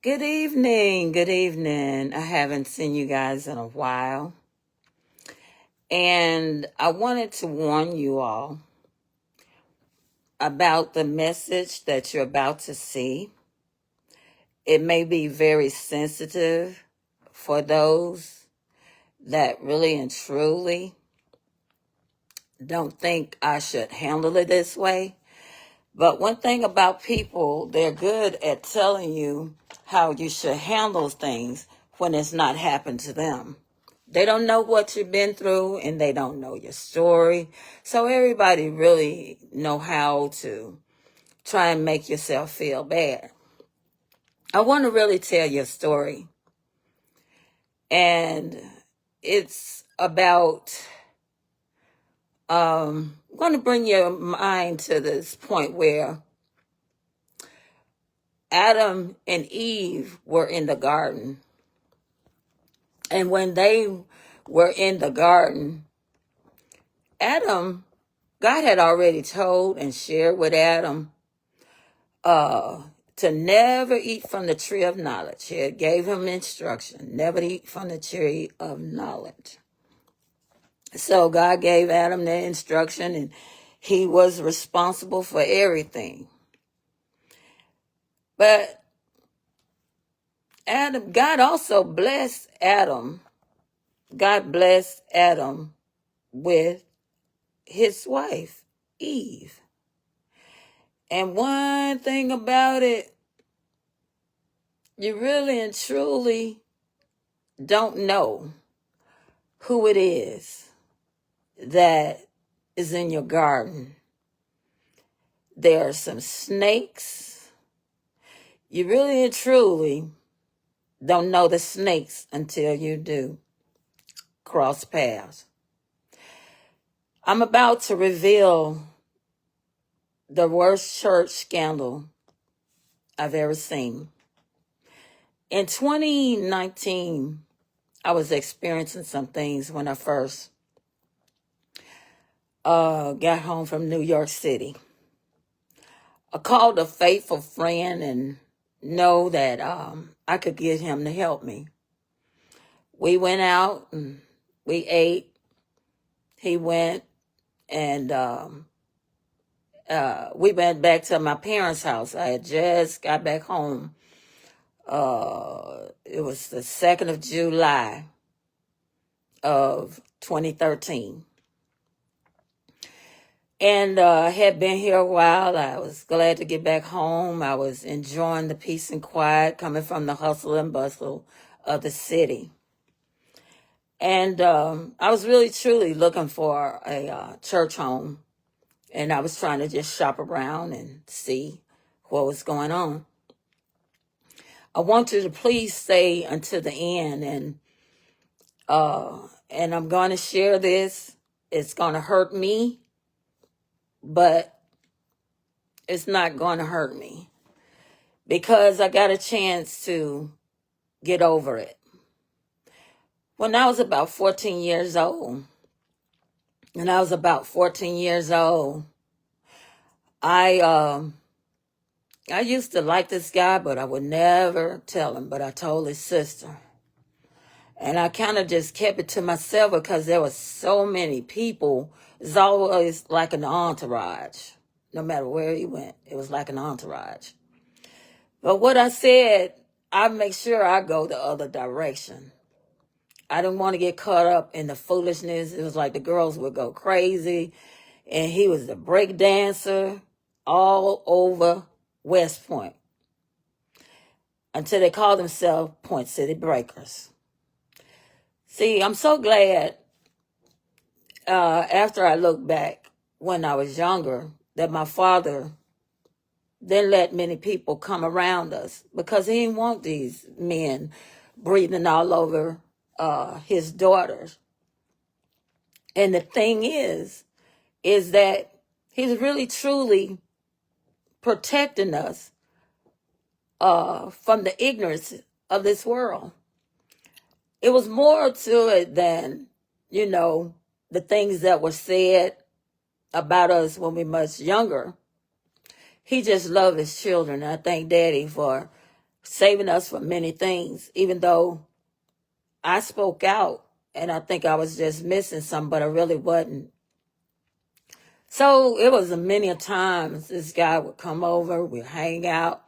Good evening. Good evening. I haven't seen you guys in a while. And I wanted to warn you all about the message that you're about to see. It may be very sensitive for those that really and truly don't think I should handle it this way. But one thing about people, they're good at telling you how you should handle things when it's not happened to them. They don't know what you've been through and they don't know your story. So everybody really know how to try and make yourself feel bad. I want to really tell your story. And it's about, I'm going to bring your mind to this point where Adam and Eve were in the garden. And when they were in the garden, God had already told and shared with Adam to never eat from the tree of knowledge. He had gave him instruction, never to eat from the tree of knowledge. So God gave Adam the instruction and he was responsible for everything. But God also blessed Adam. God blessed Adam with his wife, Eve. And one thing about it, you really and truly don't know who it is that is in your garden. There are some snakes. You really and truly don't know the snakes until you do cross paths. I'm about to reveal the worst church scandal I've ever seen. In 2019, I was experiencing some things when I first got home from New York City. I called a faithful friend and know that I could get him to help me. We went out and we ate. He went and we went back to my parents' house. I had just got back home. It was the 2nd of July of 2013. And had been here a while. I was glad to get back home. I was enjoying the peace and quiet coming from the hustle and bustle of the city. And I was really, truly looking for a church home. And I was trying to just shop around and see what was going on. I want you to please stay until the end. And I'm going to share this. It's going to hurt me. But it's not going to hurt me because I got a chance to get over it. When I was about 14 years old, I used to like this guy, but I would never tell him, but I told his sister. And I kind of just kept it to myself because there were so many people. It's always like an entourage. No matter where he went, it was like an entourage. But what I said, I make sure I go the other direction. I didn't want to get caught up in the foolishness. It was like the girls would go crazy. And he was the break dancer all over West Point. Until they called themselves Point City Breakers. See, I'm so glad after I look back when I was younger that my father didn't let many people come around us because he didn't want these men breathing all over his daughters. And the thing is that he's really truly protecting us from the ignorance of this world. It was more to it than, the things that were said about us when we were much younger. He just loved his children. I thank Daddy for saving us from many things, even though I spoke out and I think I was just missing something, but I really wasn't. So it was many a times this guy would come over, we'd hang out.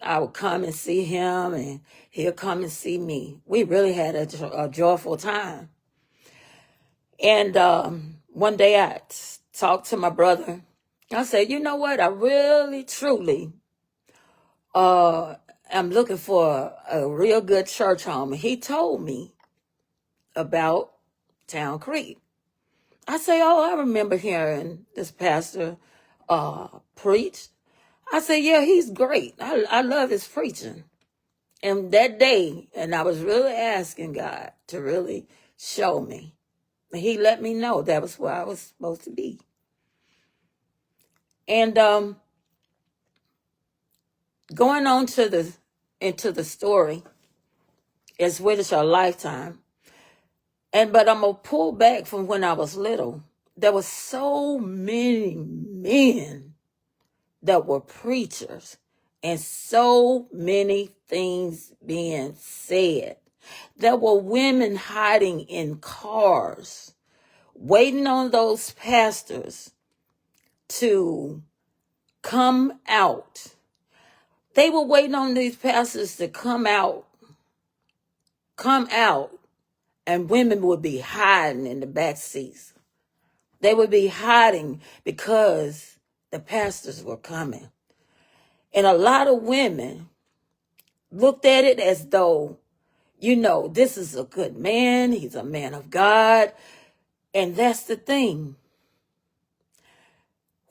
I would come and see him and he'll come and see me. We really had a joyful time. And one day I talked to my brother. I said, you know what? I really, truly am looking for a real good church home. And he told me about Town Creek. I say, oh, I remember hearing this pastor preach. I said, yeah, he's great. I love his preaching. And that day, and I was really asking God to really show me. And he let me know that was where I was supposed to be. And going on into the story, it's British a lifetime. But I'm gonna pull back from when I was little. There were so many men that were preachers and so many things being said. There were women hiding in cars, waiting on those pastors to come out. They were waiting on these pastors to come out, and women would be hiding in the back seats. They would be hiding because the pastors were coming. And a lot of women looked at it as though, this is a good man. He's a man of God. And that's the thing.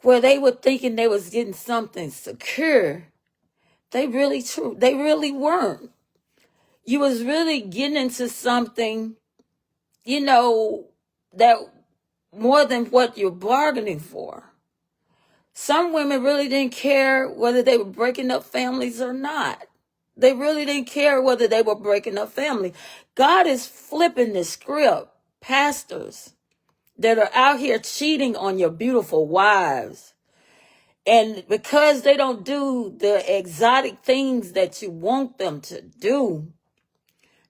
Where they were thinking they was getting something secure, they really weren't. You was really getting into something, that more than what you're bargaining for. Some women really didn't care whether they were breaking up families or not. They really didn't care whether they were breaking up family. God is flipping the script. Pastors that are out here cheating on your beautiful wives. And because they don't do the exotic things that you want them to do,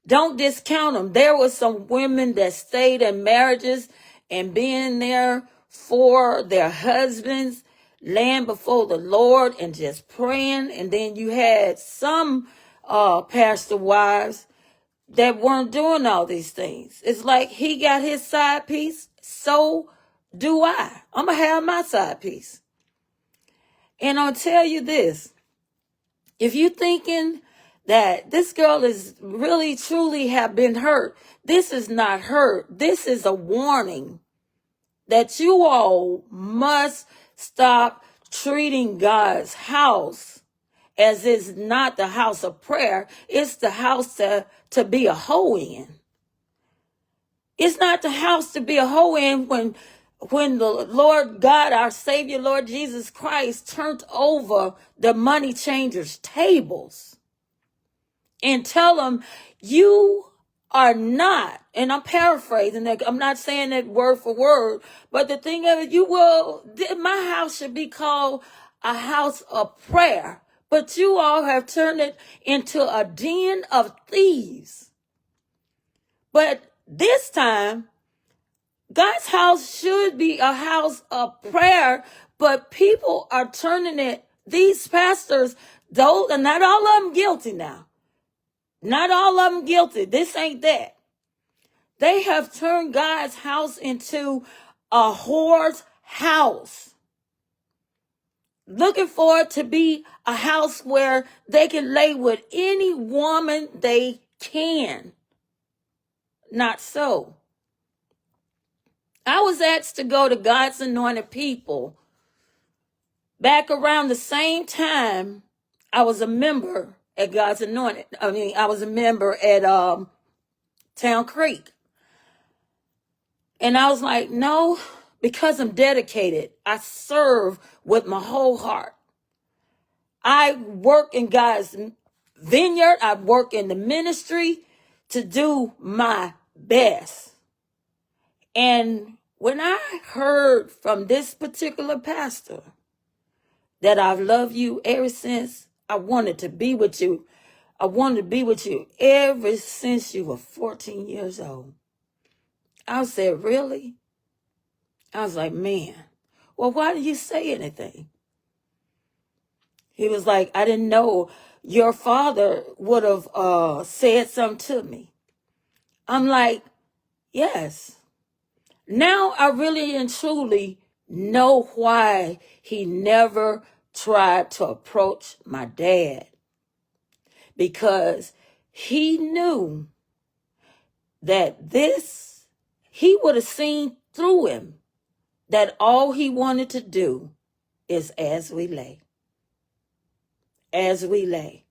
don't discount them. There were some women that stayed in marriages and being there for their husbands, laying before the Lord and just praying. And then you had some pastor wives that weren't doing all these things. It's like he got his side piece, so do I. I'm going to have my side piece. And I'll tell you this. If you're thinking that this girl is really, truly have been hurt, this is not hurt. This is a warning that you all must stop treating God's house as is not the house of prayer. It's the house to be a hoe in. It's not the house to be a hoe in when the Lord God, our Savior, Lord Jesus Christ, turned over the money changers' tables and tell them, you are not, and I'm paraphrasing that, I'm not saying that word for word, but the thing of it, my house should be called a house of prayer, but you all have turned it into a den of thieves. But this time, God's house should be a house of prayer, but people are turning it, these pastors, though, and not all of them guilty now. Not all of them guilty. This ain't that. They have turned God's house into a whore's house. Looking for it to be a house where they can lay with any woman they can. Not so. I was asked to go to God's Anointed People back around the same time I was a member at God's Anointed. I was a member at Town Creek. And I was like, no, because I'm dedicated. I serve with my whole heart. I work in God's vineyard. I work in the ministry to do my best. And when I heard from this particular pastor that I've loved you ever since I wanted to be with you, I wanted to be with you ever since you were 14 years old. I said, really? I was like, man, well, why didn't you say anything? He was like, I didn't know your father would have said something to me. I'm like, yes. Now I really and truly know why he never tried to approach my dad. Because he knew that he would have seen through him that all he wanted to do is as we lay. As we lay.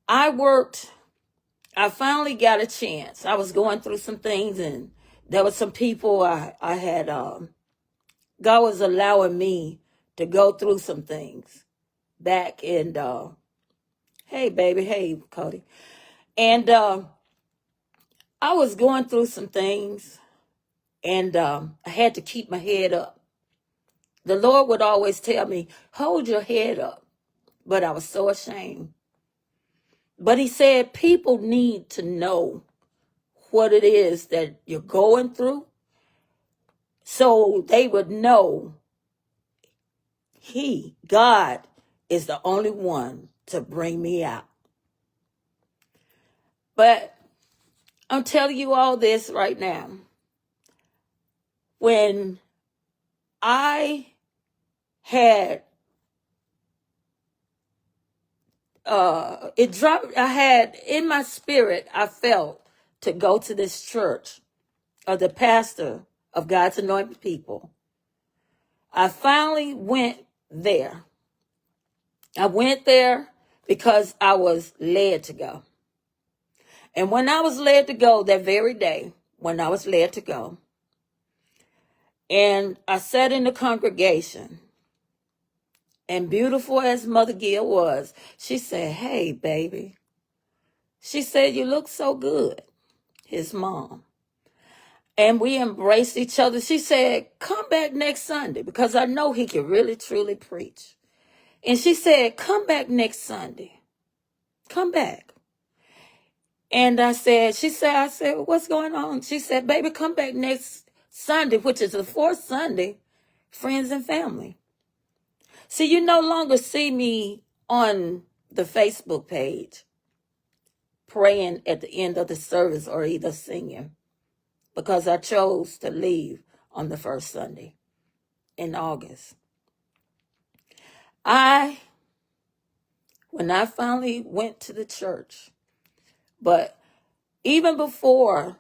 I finally got a chance. I was going through some things, and there were some people I had, God was allowing me to go through some things back in, hey baby, hey Cody. And I was going through some things, and I had to keep my head up. The Lord would always tell me, hold your head up. But I was so ashamed. But he said, people need to know what it is that you're going through, so they would know God, is the only one to bring me out. But I'm telling you all this right now. When I had I had in my spirit, I felt to go to this church of the pastor of God's Anointed People. I finally went there. I went there because I was led to go. And when I was led to go that very day, when I was led to go, and I sat in the congregation, and beautiful as Mother Gill was, she said, hey, baby. She said, you look so good, his mom. And we embraced each other. She said, come back next Sunday, because I know he can really, truly preach. And she said, come back next Sunday. Come back. And I said, what's going on? She said, baby, come back next Sunday, which is the fourth Sunday, friends and family. See, you no longer see me on the Facebook page praying at the end of the service or either singing, because I chose to leave on the first Sunday in August. When I finally went to the church, but even before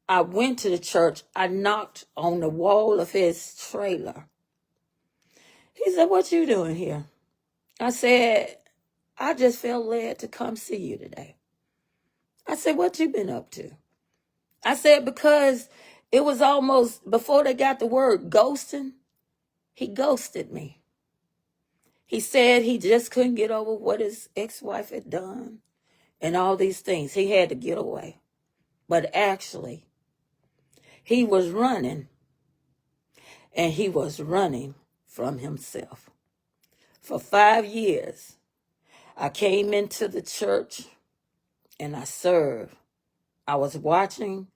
I went to the church, I knocked on the wall of his trailer. He said, what you doing here? I said, I just felt led to come see you today. I said, what you been up to? I said, because it was almost before they got the word ghosting, he ghosted me. He said he just couldn't get over what his ex-wife had done and all these things. He had to get away. But actually, he was running, and he was running from himself. For 5 years, I came into the church and I served. I was watching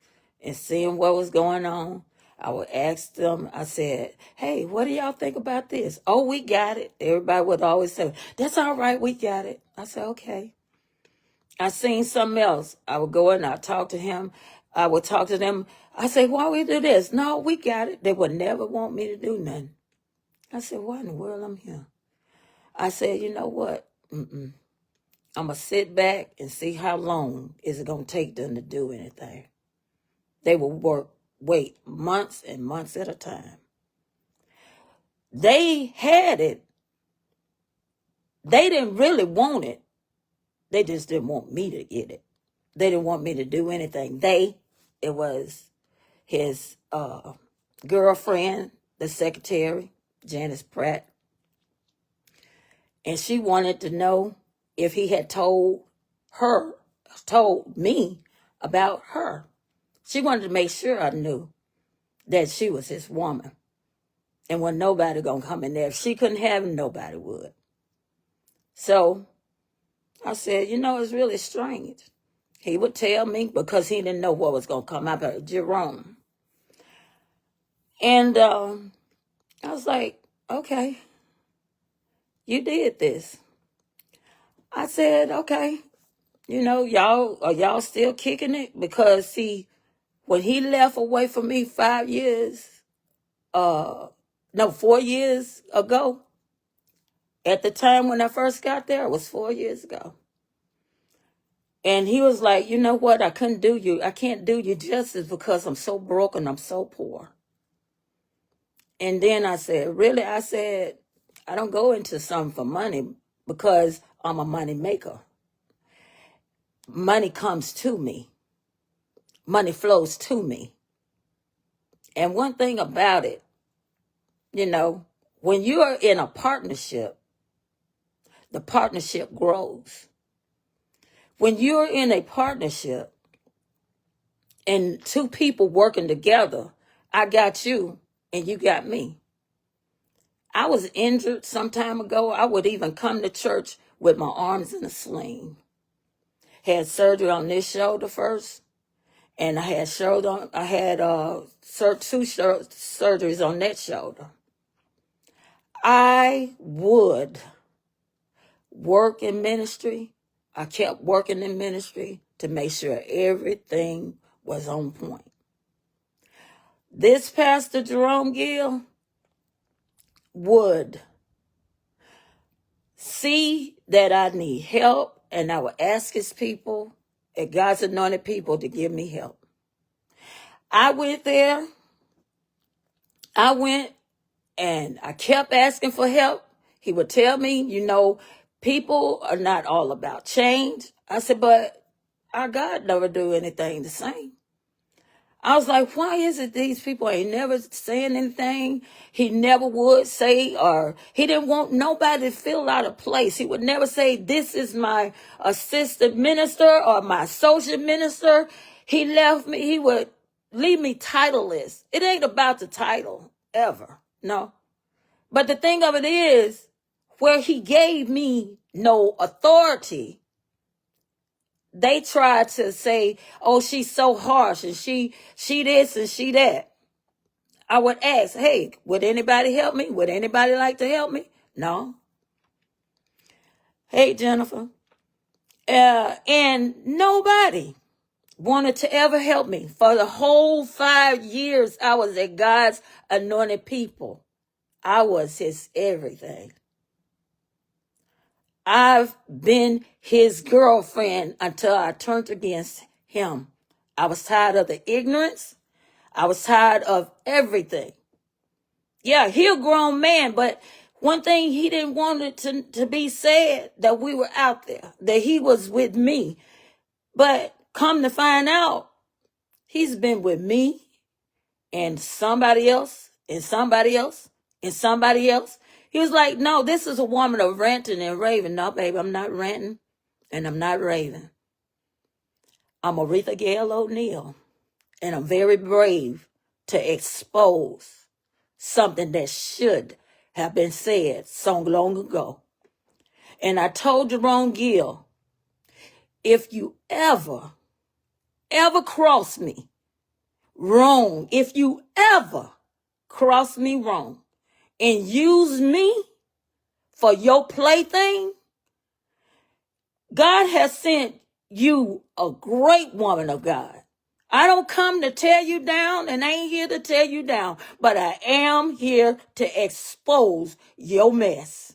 and seeing what was going on. I would ask them, I said, hey, what do y'all think about this? Oh, we got it. Everybody would always say, that's all right, we got it. I said, okay. I seen something else. I would go in, I'd talk to him. I would talk to them. I said, why we do this? No, we got it. They would never want me to do nothing. I said, why in the world I'm here? I said, you know what? I'm going to sit back and see how long is it going to take them to do anything. They will wait months and months at a time. They had it. They didn't really want it. They just didn't want me to get it. They didn't want me to do anything. It was his girlfriend, the secretary, Janice Pratt. And she wanted to know if he had told me about her. She wanted to make sure I knew that she was his woman. And when nobody gonna come in there, if she couldn't have him, nobody would. So I said, it's really strange. He would tell me because he didn't know what was going to come out of Jerome. And I was like, okay, you did this. I said, okay, y'all still kicking it? Because see, when he left away from me 4 years ago, at the time when I first got there, it was 4 years ago. And he was like, you know what? I can't do you justice because I'm so broken. I'm so poor. And then I said, really? I said, I don't go into something for money because I'm a money maker. Money comes to me. Money flows to me. And one thing about it, when you are in a partnership, the partnership grows. When you're in a partnership and two people working together, I got you and you got me. I was injured some time ago. I would even come to church with my arms in a sling. Had surgery on this shoulder first, and I had two surgeries on that shoulder. I would work in ministry. I kept working in ministry to make sure everything was on point. This Pastor Jerome Gill would see that I need help, and I would ask his people, and God's anointed people, to give me help. I went there. I went and I kept asking for help. He would tell me, people are not all about change. I said, but our God never do anything the same. I was like, why is it these people ain't never saying anything? He never would say, or he didn't want nobody to feel out of place. He would never say, this is my assistant minister or my associate minister. He would leave me titleless. It ain't about the title, ever, no. But the thing of it is, where he gave me no authority, they tried to say, oh, she's so harsh and she this and she that. I would ask, hey, would anybody help me? Would anybody like to help me? No. Hey, Jennifer. And nobody wanted to ever help me. For the whole 5 years I was at God's anointed people, I was his everything. I've been his girlfriend until I turned against him. I was tired of the ignorance. I was tired of everything. Yeah, he a grown man, but one thing he didn't want it to be said, that we were out there, that he was with me. But come to find out, he's been with me and somebody else and somebody else and somebody else. He was like, no, this is a woman of ranting and raving. No, baby, I'm not ranting and I'm not raving. I'm Aretha Gail O'Neill, and I'm very brave to expose something that should have been said so long ago. And I told Jerome Gill, if you ever cross me wrong, if you ever cross me wrong and use me for your plaything, God has sent you a great woman of God. I don't come to tear you down, and I ain't here to tear you down, but I am here to expose your mess.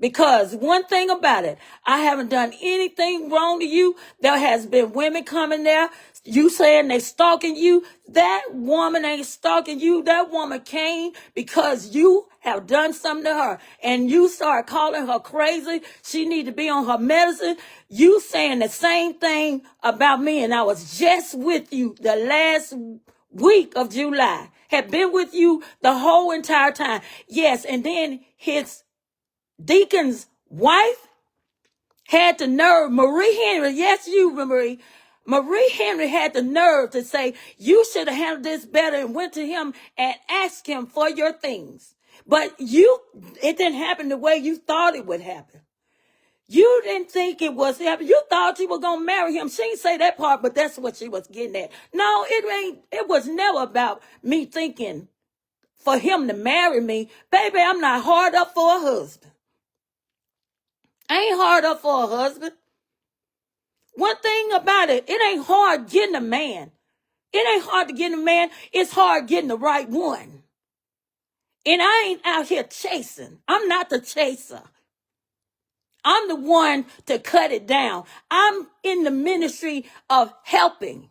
Because one thing about it, I haven't done anything wrong to you. There has been women coming there, you saying they stalking you. That woman ain't stalking you. That woman came because you have done something to her, and you start calling her crazy. She need to be on her medicine. You saying the same thing about me, and I was just with you the last week of July. Had been with you the whole entire time. Yes, and then his deacon's wife had the nerve, Marie Henry, yes, you, Marie Henry had the nerve to say, you should have handled this better, and went to him and asked him for your things. But it didn't happen the way you thought it would happen. You didn't think it was happening. You thought you were going to marry him. She didn't say that part, but that's what she was getting at. No, it was never about me thinking for him to marry me. Baby, I'm not hard up for a husband. I ain't hard up for a husband. One thing about it, it ain't hard getting a man. It ain't hard to get a man. It's hard getting the right one. And I ain't out here chasing. I'm not the chaser. I'm the one to cut it down. I'm in the ministry of helping.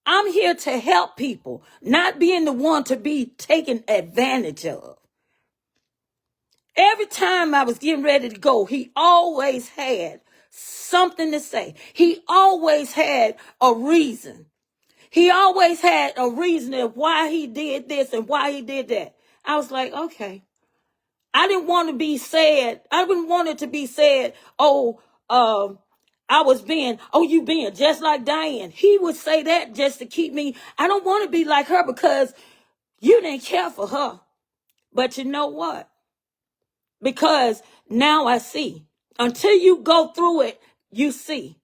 I'm here to help people, not being the one to be taken advantage of. Every time I was getting ready to go, he always had something to say. He always had a reason. He always had a reason of why he did this and why he did that. I was like, okay. I didn't want to be said. I didn't want it to be said, you being just like Diane. He would say that just to keep me. I don't want to be like her because you didn't care for her. But you know what? Because now I see. Until you go through it, you see.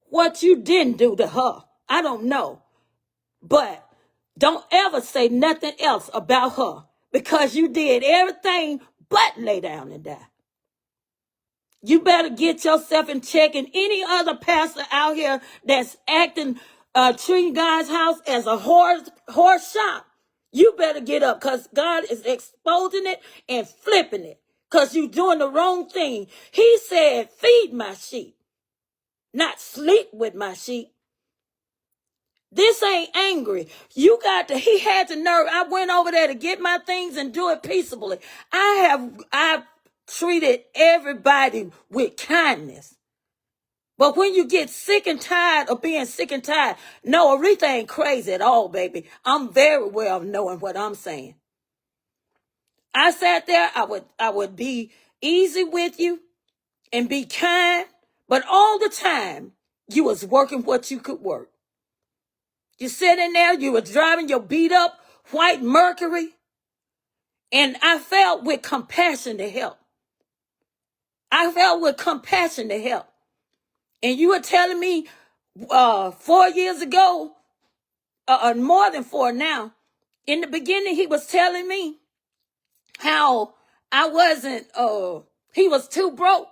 What you didn't do to her, I don't know. But don't ever say nothing else about her because you did everything but lay down and die. You better get yourself in check. And any other pastor out here that's acting, treating God's house as a horse shop, you better get up because God is exposing it and flipping it because you're doing the wrong thing. He said, feed my sheep, not sleep with my sheep. This ain't angry. He had the nerve. I went over there to get my things and do it peaceably. I've treated everybody with kindness. But when you get sick and tired of being sick and tired, no, Aretha ain't crazy at all, baby. I'm very well knowing what I'm saying. I sat there, I would be easy with you and be kind, but all the time you was working what you could work. You sitting there, you were driving your beat up white Mercury, and I felt with compassion to help. I felt with compassion to help. And you were telling me 4 years ago, more than 4 now, in the beginning he was telling me how I wasn't, he was too broke.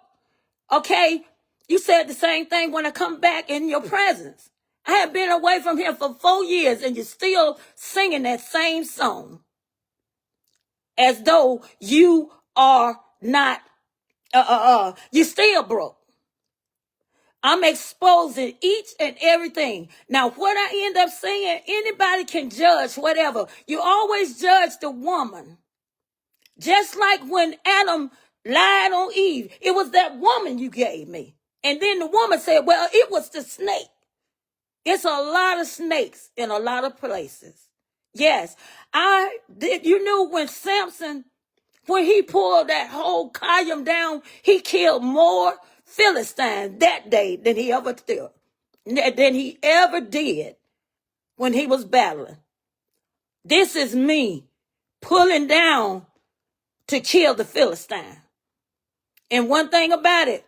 Okay, you said the same thing when I come back in your presence. I have been away from him for 4 years and you're still singing that same song. As though you are not, you still broke. I'm exposing each and everything. Now, what I end up saying, anybody can judge whatever. You always judge the woman. Just like when Adam lied on Eve, it was that woman you gave me. And then the woman said, well, it was the snake. It's a lot of snakes in a lot of places. Yes, you knew when Samson, when he pulled that whole column down, he killed more Philistines that day than he ever did when he was battling. This is me pulling down to kill the Philistine. And one thing about it,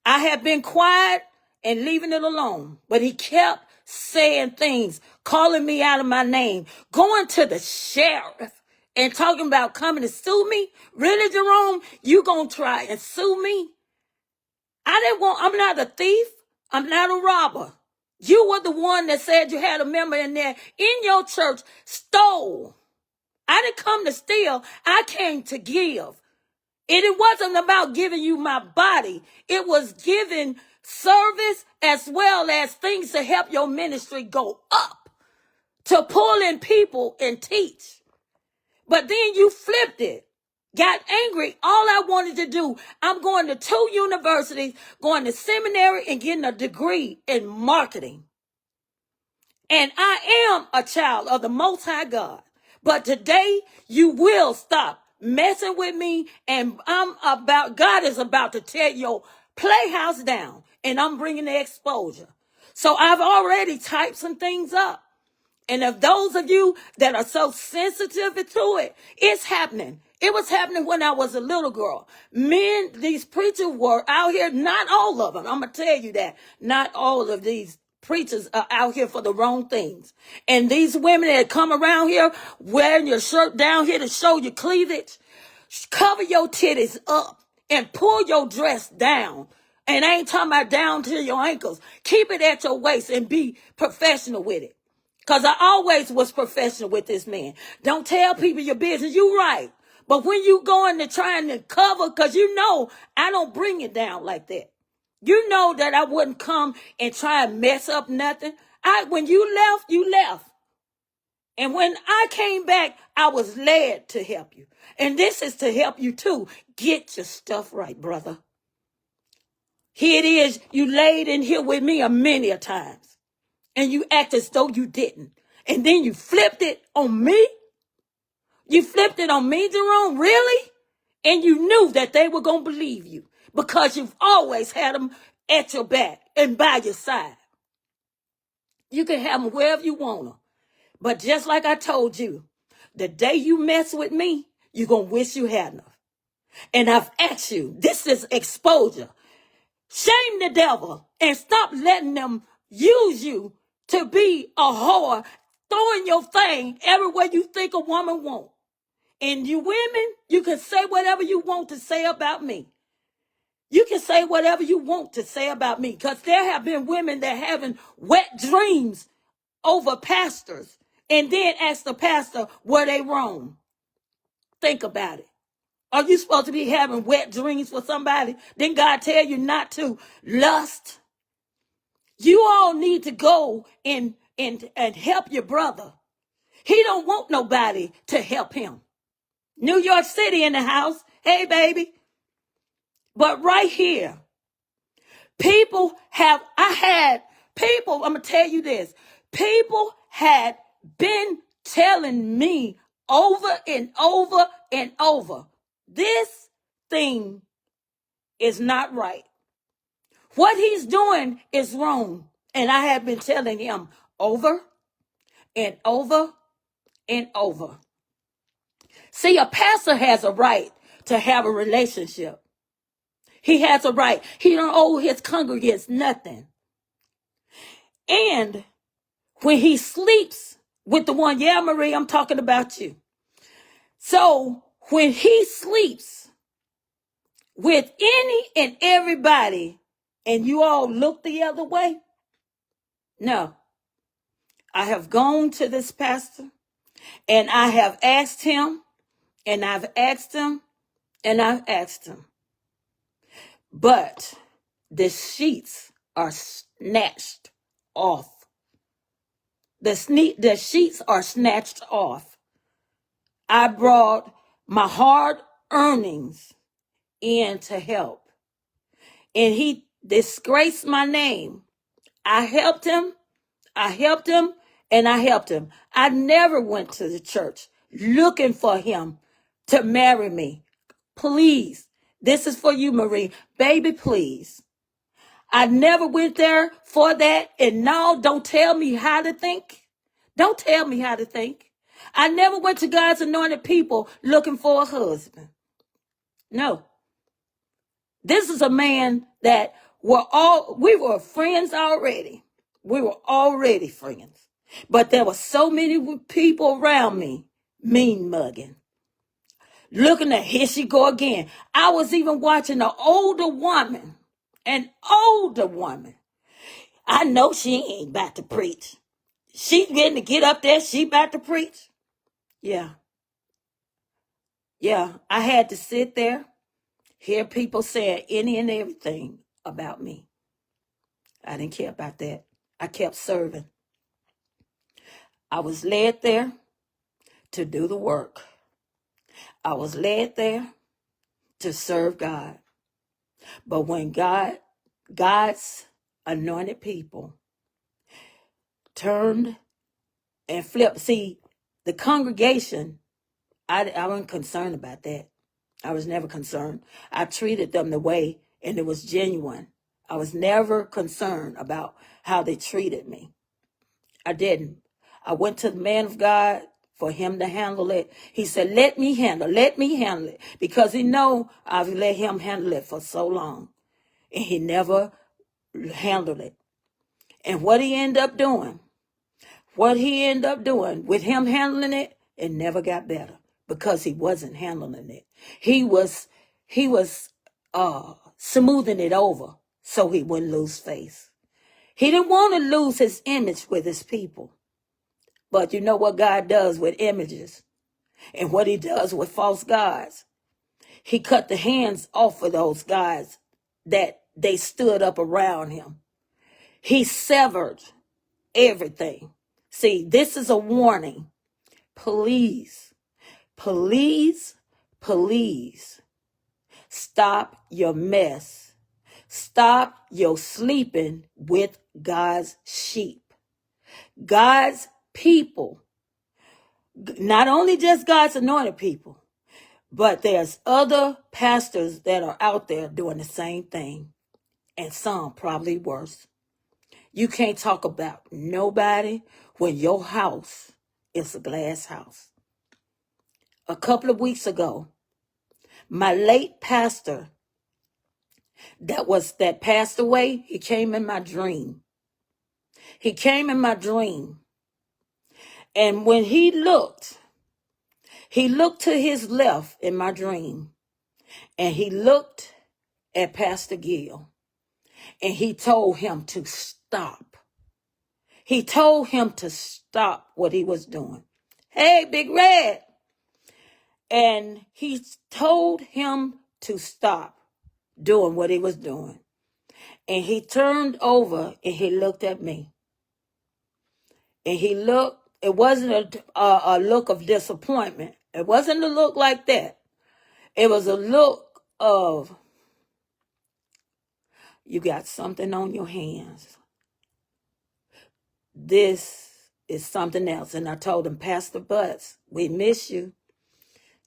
I have been quiet and leaving it alone. But he kept saying things, calling me out of my name, going to the sheriff and talking about coming to sue me. Really, Jerome? You gonna try and sue me? I'm not a thief. I'm not a robber. You were the one that said you had a member in there in your church stole. I didn't come to steal. I came to give. And it wasn't about giving you my body. It was giving service as well as things to help your ministry go up, to pull in people and teach. But then you flipped it, got angry. All I wanted to do, I'm going to 2 universities, going to seminary and getting a degree in marketing. And I am a child of the Most High God. But today you will stop messing with me, and God is about to tear your playhouse down, and I'm bringing the exposure. So I've already typed some things up. And if those of you that are so sensitive to it, it's happening. It was happening when I was a little girl. Men, these preachers were out here, not all of them. I'm going to tell you that. Not all of these preachers are out here for the wrong things. And these women that come around here wearing your shirt down here to show your cleavage, cover your titties up and pull your dress down. And I ain't talking about down to your ankles. Keep it at your waist and be professional with it. Because I always was professional with this man. Don't tell people your business. You right. But when you go into trying to cover, because you know I don't bring it down like that. You know that I wouldn't come and try and mess up nothing. When you left, you left. And when I came back, I was led to help you. And this is to help you too. Get your stuff right, brother. Here it is. You laid in here with me many a times. And you act as though you didn't. And then you flipped it on me. You flipped it on me, Jerome, really? And you knew that they were going to believe you because you've always had them at your back and by your side. You can have them wherever you want them. But just like I told you, the day you mess with me, you're going to wish you hadn't. And I've asked you, this is exposure. Shame the devil and stop letting them use you to be a whore, throwing your thing everywhere you think a woman wants. And you women, you can say whatever you want to say about me. You can say whatever you want to say about me. Because there have been women that having wet dreams over pastors. And then ask the pastor, were they wrong? Think about it. Are you supposed to be having wet dreams for somebody? Didn't God tell you not to lust? You all need to go and help your brother. He don't want nobody to help him. New York City in the house. Hey, baby. But right here, I'm going to tell you this. People had been telling me over and over and over, this thing is not right. What he's doing is wrong. And I have been telling him over and over and over. See, a pastor has a right to have a relationship. He has a right. He don't owe his congregants nothing. And when he sleeps with the one, yeah, Marie, I'm talking about you. So when he sleeps with any and everybody and you all look the other way, no. I have gone to this pastor and I have asked him and I've asked him and I've asked him. But the sheets are snatched off. The sheets are snatched off. I brought my hard earnings in to help. And he disgraced my name. I helped him, and I helped him. I never went to the church looking for him to marry me. Please, this is for you, Marie. Baby, please. I never went there for that. And no, don't tell me how to think. Don't tell me how to think. I never went to God's anointed people looking for a husband. No. This is a man that we were friends already. We were already friends. But there were so many people around me, mean mugging. Looking at, here she go again. I was even watching an older woman. I know she ain't about to preach. She getting to get up there. She about to preach. Yeah. I had to sit there, hear people saying any and everything about me. I didn't care about that. I kept serving. I was led there to do the work. I was led there to serve God. But when God's anointed people turned and flipped, see, the congregation, I wasn't concerned about that. I was never concerned. I treated them the way, and it was genuine. I was never concerned about how they treated me. I didn't. I went to the man of God for him to handle it. He said, let me handle it. Because he know I've let him handle it for so long. And he never handled it. And what he ended up doing with him handling it, it never got better because he wasn't handling it. He was smoothing it over so he wouldn't lose face. He didn't want to lose his image with his people. But you know what God does with images and what he does with false gods? He cut the hands off of those guys that they stood up around him. He severed everything. See, this is a warning. Please, please, please stop your mess. Stop your sleeping with God's sheep. God's people. Not only just God's anointed people, but there's other pastors that are out there doing the same thing, and some probably worse. You can't talk about nobody when your house is a glass house. A couple of weeks ago, my late pastor that passed away, he came in my dream. He came in my dream. And when he looked to his left in my dream, and he looked at Pastor Gill, and he told him to stop. He told him to stop what he was doing. Hey, Big Red. And he told him to stop doing what he was doing. And he turned over and he looked at me. And he looked, it wasn't a look of disappointment. It wasn't a look like that. It was a look of, you got something on your hands. This is something else. And I told him, Pastor Butts, we miss you.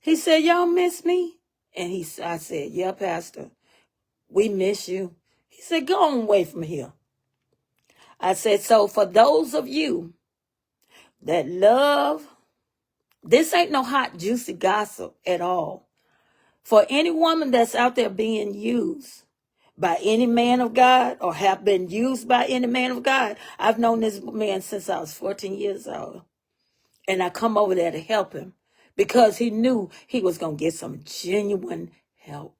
He said, y'all miss me? And I said, yeah, Pastor, we miss you. He said, go on away from here. I said, so for those of you that love, this ain't no hot, juicy gossip at all. For any woman that's out there being used by any man of God or have been used by any man of God, I've known this man since I was 14 years old. And I come over there to help him because he knew he was going to get some genuine help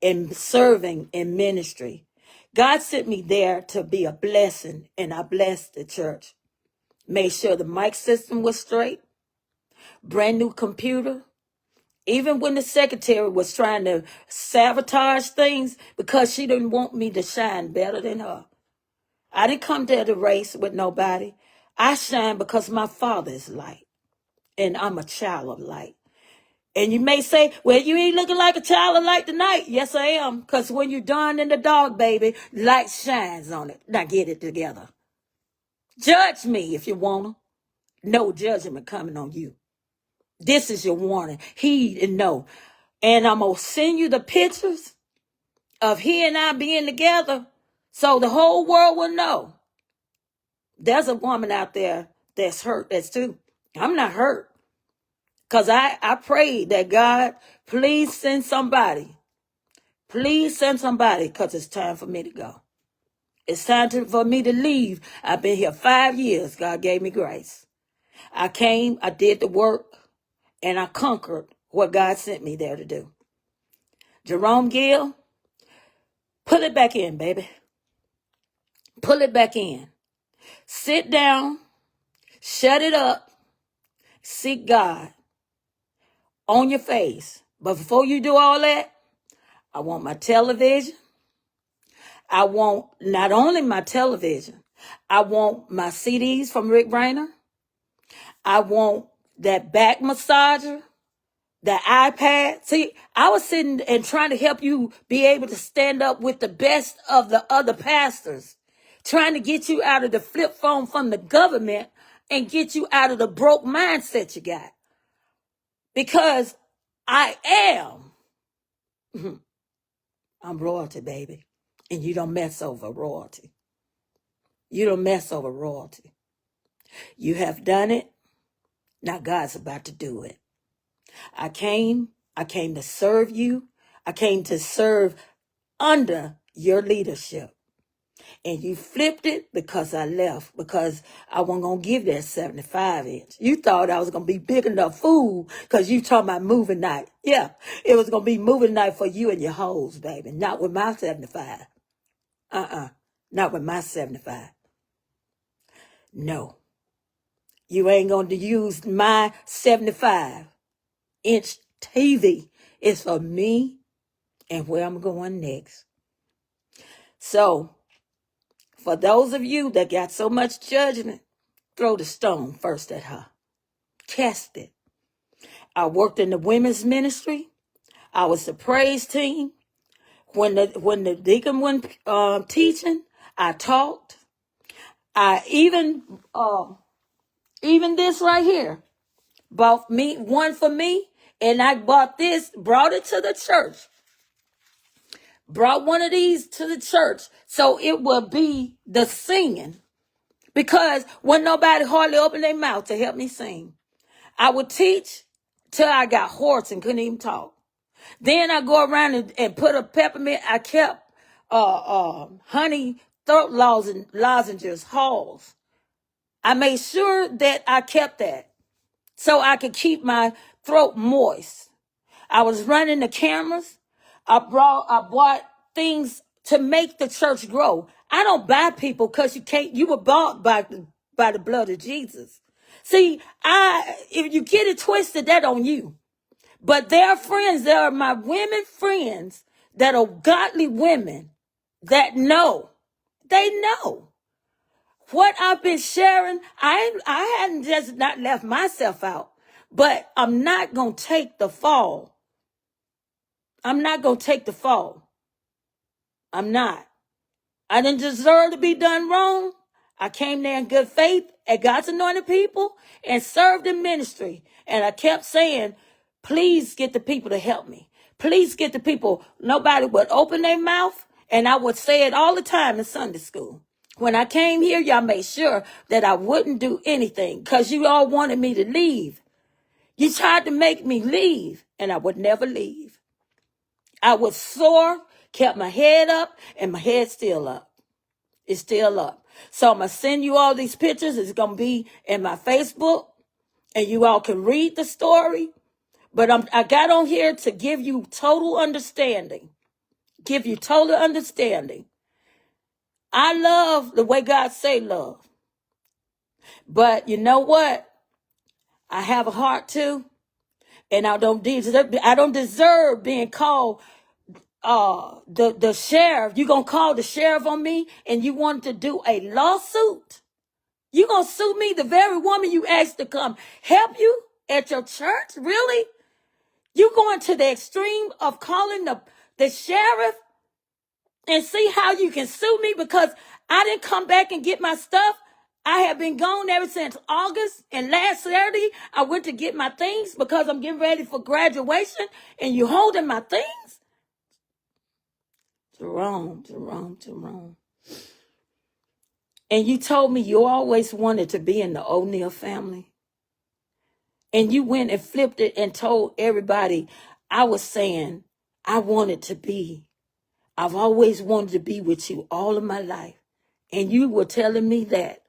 in serving in ministry. God sent me there to be a blessing, and I blessed the church. Made sure the mic system was straight, brand new computer. Even when the secretary was trying to sabotage things because she didn't want me to shine better than her. I didn't come there to race with nobody. I shine because my Father is light, and I'm a child of light. And you may say, well, you ain't looking like a child of light tonight. Yes, I am. Because when you're done in the dark, baby, light shines on it. Now get it together. Judge me if you want to. No judgment coming on you. This is your warning. Heed and know. And I'm going to send you the pictures of he and I being together so the whole world will know. There's a woman out there that's hurt. That's too. I'm not hurt. Because I prayed that God, please send somebody. Please send somebody because it's time for me to go. It's time for me to leave. I've been here 5 years. God gave me grace. I came, I did the work, and I conquered what God sent me there to do. Jerome Gill, pull it back in, baby. Pull it back in. Sit down, shut it up, seek God on your face. But before you do all that, I want my television. I want not only my television, I want my CDs from Rick Rayner. I want that back massager, the iPad. See, I was sitting and trying to help you be able to stand up with the best of the other pastors, trying to get you out of the flip phone from the government and get you out of the broke mindset you got. Because I am, I'm royalty, baby. And you don't mess over royalty. You don't mess over royalty. You have done it. Now God's about to do it. I came to serve you. I came to serve under your leadership. And you flipped it because I left, because I wasn't going to give that 75-inch. You thought I was going to be big enough fool because you talking about moving night. Yeah, it was going to be moving night for you and your hoes, baby. Not with my 75. Not with my 75. No. You ain't going to use my 75-inch TV. It's for me and where I'm going next. So, for those of you that got so much judgment, throw the stone first at her. Cast it. I worked in the women's ministry. I was the praise team. When the deacon went teaching, I talked. I even this right here, bought me one for me, and I brought it to the church. Brought one of these to the church so it would be the singing, because when nobody hardly opened their mouth to help me sing. I would teach till I got hoarse and couldn't even talk. Then I go around and put a peppermint. I kept honey throat lozenges, halls. I made sure that I kept that so I could keep my throat moist. I was running the cameras. I bought things to make the church grow. I don't buy people because you were bought by the blood of Jesus. See, if you get it twisted, that on you. But there are friends, there are my women friends that are godly women that know. They know. What I've been sharing, I hadn't just not left myself out, but I'm not going to take the fall. I'm not going to take the fall. I'm not. I didn't deserve to be done wrong. I came there in good faith at God's anointed people and served in ministry. And I kept saying, please get the people to help me. Please get the people. Nobody would open their mouth. And I would say it all the time in Sunday school. When I came here, y'all made sure that I wouldn't do anything because you all wanted me to leave. You tried to make me leave, and I would never leave. I was sore, kept my head up, and my head's still up. It's still up. So I'm going to send you all these pictures. It's going to be in my Facebook, and you all can read the story. But I got on here to give you total understanding. Give you total understanding. I love the way God say love. But you know what? I have a heart too. And I don't deserve being called the sheriff. You gonna call the sheriff on me and you want to do a lawsuit? You gonna sue me, the very woman you asked to come help you at your church? Really? You going to the extreme of calling the sheriff and see how you can sue me because I didn't come back and get my stuff? I have been gone ever since August, and last Saturday I went to get my things because I'm getting ready for graduation, and you holding my things? Jerome. And you told me you always wanted to be in the O'Neill family. And you went and flipped it and told everybody I was saying I wanted to be. I've always wanted to be with you all of my life. And you were telling me that.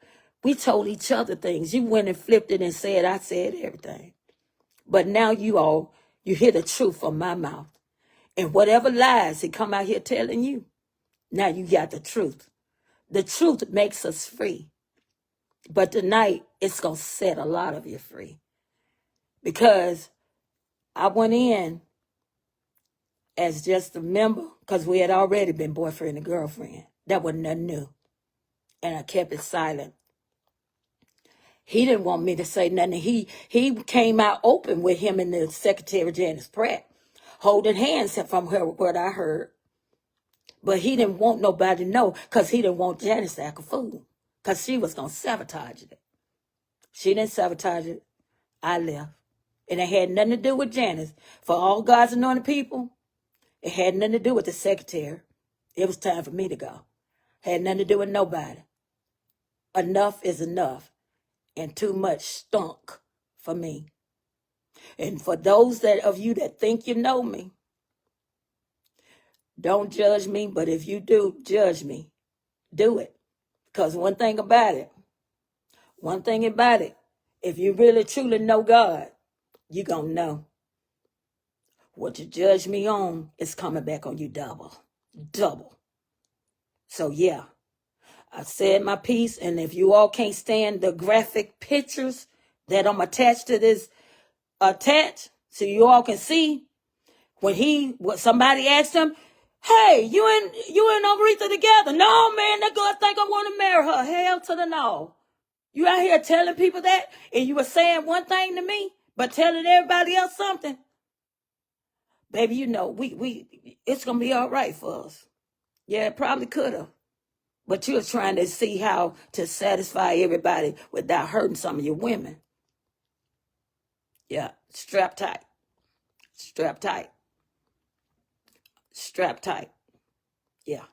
We told each other things. You went and flipped it and said I said everything. But now you hear the truth from my mouth. And whatever lies he come out here telling you, now you got the truth. The truth makes us free. But tonight, it's going to set a lot of you free. Because I went in as just a member because we had already been boyfriend and girlfriend. That wasn't nothing new. And I kept it silent. He didn't want me to say nothing. He came out open with him and the secretary, Janice Pratt, holding hands from her, what I heard. But he didn't want nobody to know because he didn't want Janice to act a fool because she was going to sabotage it. She didn't sabotage it. I left. And it had nothing to do with Janice. For all God's anointed people, it had nothing to do with the secretary. It was time for me to go. Had nothing to do with nobody. Enough is enough. And too much stunk for me. And for those of you that think you know me, don't judge me, but if you do judge me, do it. Because one thing about it, if you really truly know God, you're going to know what you judge me on is coming back on you double. So yeah, I said my piece, and if you all can't stand the graphic pictures that I'm attached to this, so you all can see when somebody asked him, hey, you and Aretha together? No, man, that girl think I want to marry her. Hell to the no. You out here telling people that, and you were saying one thing to me, but telling everybody else something. Baby, you know, it's going to be all right for us. Yeah, it probably could have. But you're trying to see how to satisfy everybody without hurting some of your women. Yeah, strap tight. Yeah.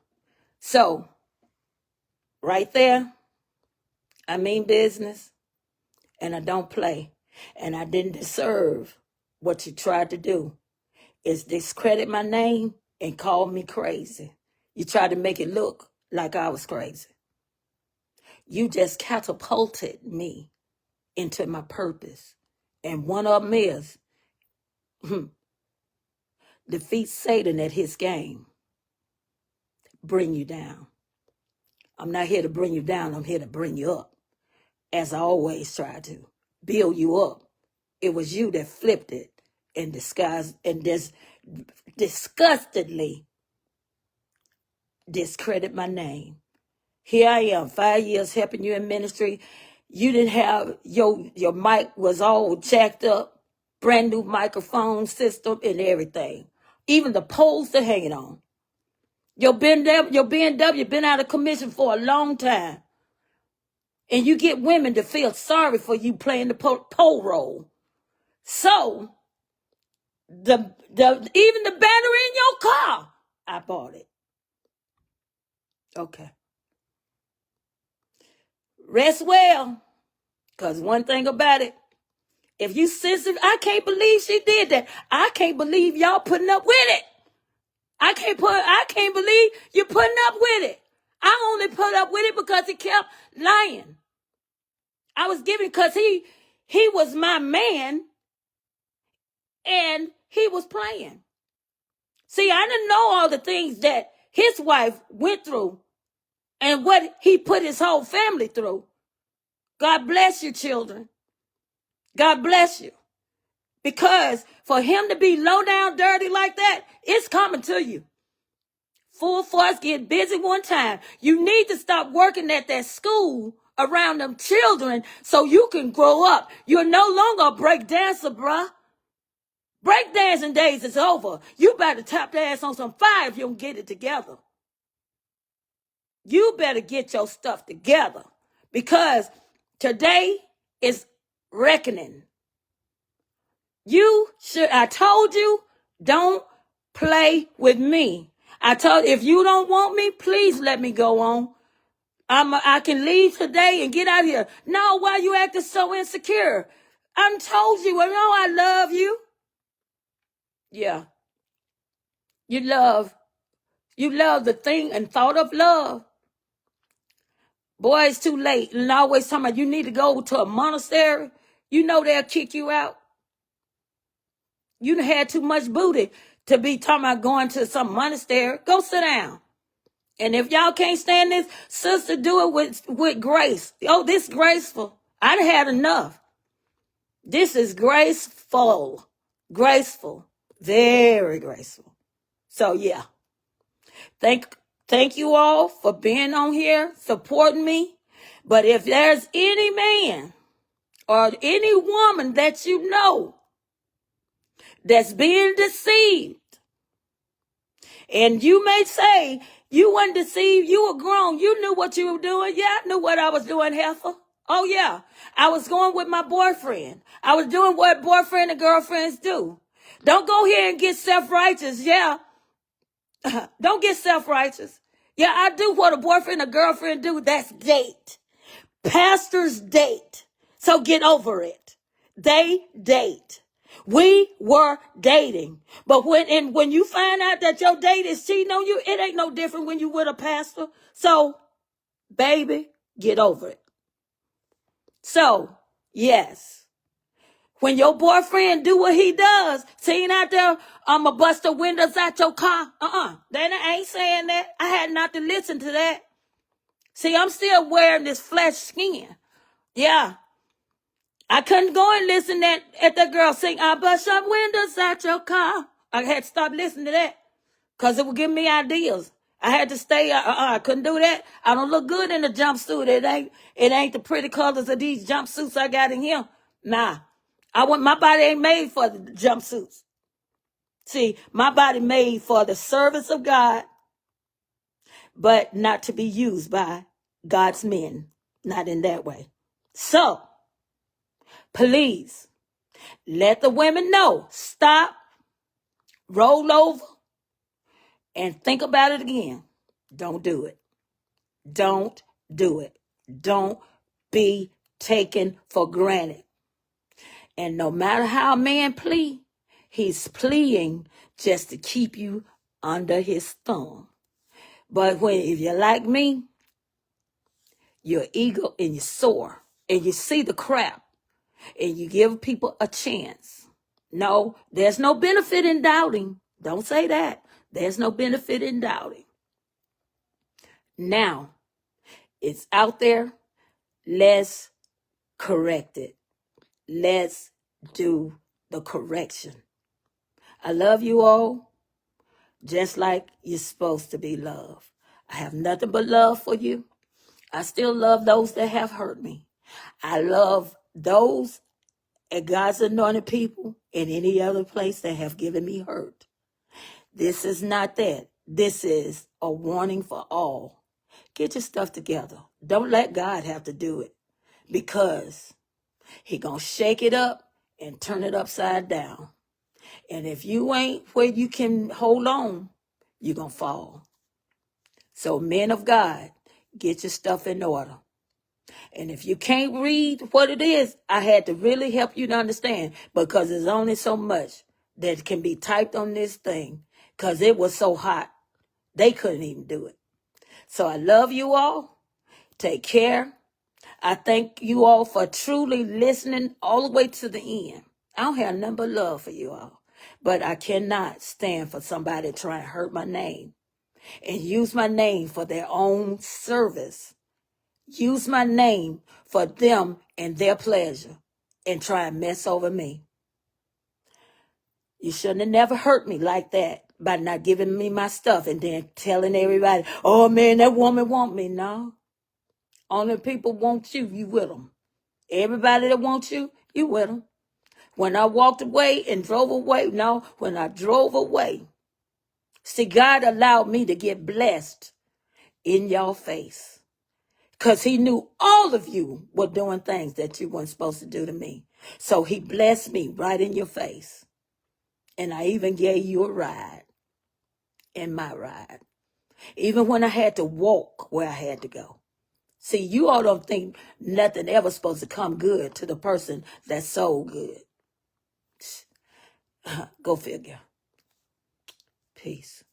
So, right there, I mean business, and I don't play. And I didn't deserve what you tried to do, is discredit my name and call me crazy. You tried to make it look like I was crazy. You just catapulted me into my purpose. And one of them is defeat Satan at his game. Bring you down. I'm not here to bring you down. I'm here to bring you up. As I always try to. Build you up. It was you that flipped it and disguised and disgustedly discredit my name. Here I am, 5 years helping you in ministry. You didn't have, your mic was all jacked up, brand new microphone system and everything. Even the poles they're hanging on. Your BMW been out of commission for a long time. And you get women to feel sorry for you playing the pole role. So, even the battery in your car, I bought it. Okay. Rest well. Because one thing about it, if you sensitive, I can't believe she did that. I can't believe y'all putting up with it. I can't believe you're putting up with it. I only put up with it because he kept lying. I was giving because he was my man and he was playing. See, I didn't know all the things that his wife went through and what he put his whole family through. God bless you, children. God bless you. Because for him to be low down dirty like that, it's coming to you. Full force, get busy one time. You need to stop working at that school around them children so you can grow up. You're no longer a break dancer, bruh. Break dancing days is over. You better tap the ass on some fire if you don't get it together. You better get your stuff together because today is reckoning. I told you, don't play with me. I told you, if you don't want me, please let me go on. I can leave today and get out of here. No, why you acting so insecure? I told you, I know I love you. Yeah. You love the thing and thought of love. Boy, it's too late. And always talking about you need to go to a monastery. You know they'll kick you out. You done had too much booty to be talking about going to some monastery. Go sit down. And if y'all can't stand this, sister, do it with grace. Oh, this graceful. I done had enough. This is graceful. Graceful. Very graceful. So, yeah. Thank you all for being on here, supporting me. But if there's any man or any woman that you know that's being deceived, and you may say, you weren't deceived, you were grown, you knew what you were doing. Yeah, I knew what I was doing, heifer. Oh, yeah. I was going with my boyfriend. I was doing what boyfriend and girlfriends do. Don't go here and get self-righteous. Yeah. Don't get self-righteous. Yeah, I do what a boyfriend and girlfriend do. That's date. Pastors date. So get over it. They date. We were dating. But when you find out that your date is cheating on you, it ain't no different when you with a pastor. So, baby, get over it. So, yes. When your boyfriend do what he does, seen out there, I'ma bust the windows out your car. Then I ain't saying that. I had not to listen to that. See, I'm still wearing this flesh skin. Yeah. I couldn't go and listen at that girl sing, I bust up windows out your car. I had to stop listening to that because it would give me ideas. I had to stay, I couldn't do that. I don't look good in a jumpsuit. It ain't the pretty colors of these jumpsuits I got in here. Nah. My body ain't made for the jumpsuits. See, my body made for the service of God, but not to be used by God's men. Not in that way. So, please, let the women know. Stop, roll over, and think about it again. Don't do it. Don't do it. Don't be taken for granted. And no matter how a man plead, he's pleading just to keep you under his thumb. But if you're like me, you're eager and you're sore and you see the crap and you give people a chance. No, there's no benefit in doubting. Don't say that. There's no benefit in doubting. Now, it's out there. Let's correct it. Let's do the correction. I love you all just like you're supposed to be loved. I have nothing but love for you. I still love those that have hurt me. I love those at God's anointed people in any other place that have given me hurt. This is not that. This is a warning for all. Get your stuff together. Don't let God have to do it because he gonna shake it up and turn it upside down. And if you ain't where you can hold on, you're gonna fall. So men of God, get your stuff in order. And if you can't read what it is, I had to really help you to understand because there's only so much that can be typed on this thing because it was so hot. They couldn't even do it. So I love you all. Take care. I thank you all for truly listening all the way to the end. I don't have nothing but love for you all. But I cannot stand for somebody to try and hurt my name and use my name for their own service. Use my name for them and their pleasure and try and mess over me. You shouldn't have never hurt me like that by not giving me my stuff and then telling everybody, oh man, that woman want me. No. Only people want you, you with them. Everybody that wants you, you with them. When I walked away and drove away, when I drove away, see, God allowed me to get blessed in your face. Because he knew all of you were doing things that you weren't supposed to do to me. So he blessed me right in your face. And I even gave you a ride in my ride. Even when I had to walk where I had to go. See, you all don't think nothing ever supposed to come good to the person that's so good. Go figure. Peace.